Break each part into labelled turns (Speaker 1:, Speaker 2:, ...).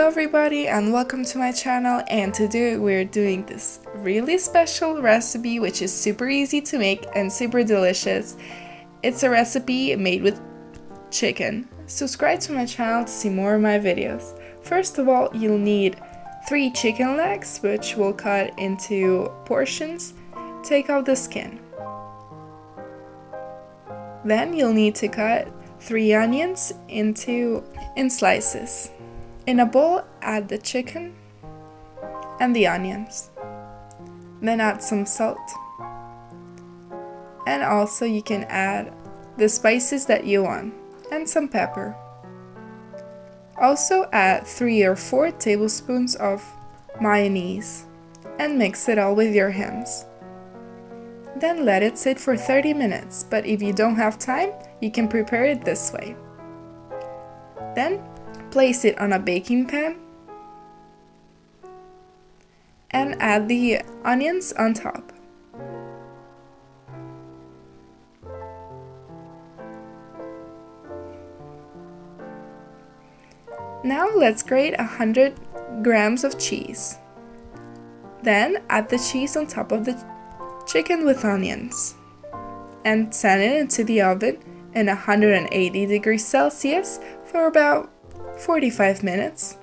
Speaker 1: Hello everybody and welcome to my channel, and today we're doing this really special recipe which is super easy to make and super delicious. It's a recipe made with chicken. Subscribe to my channel to see more of my videos. First of all, you'll need 3 chicken legs which we'll cut into portions. Take out the skin. Then you'll need to cut 3 onions in slices. In a bowl, add the chicken and the onions. Then add some salt. And also you can add the spices that you want and some pepper. Also add 3 or 4 tablespoons of mayonnaise and mix it all with your hands. Then let it sit for 30 minutes, but if you don't have time, you can prepare it this way. Then place it on a baking pan and add the onions on top. Now let's grate 100 grams of cheese. Then add the cheese on top of the chicken with onions and send it into the oven in 180 degrees Celsius for about 45 minutes.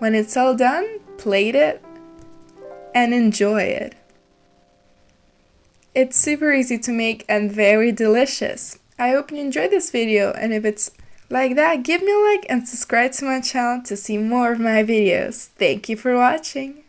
Speaker 1: When it's all done, plate it and enjoy it. It's super easy to make and very delicious. I hope you enjoyed this video, and if it's like that, give me a like and subscribe to my channel to see more of my videos. Thank you for watching.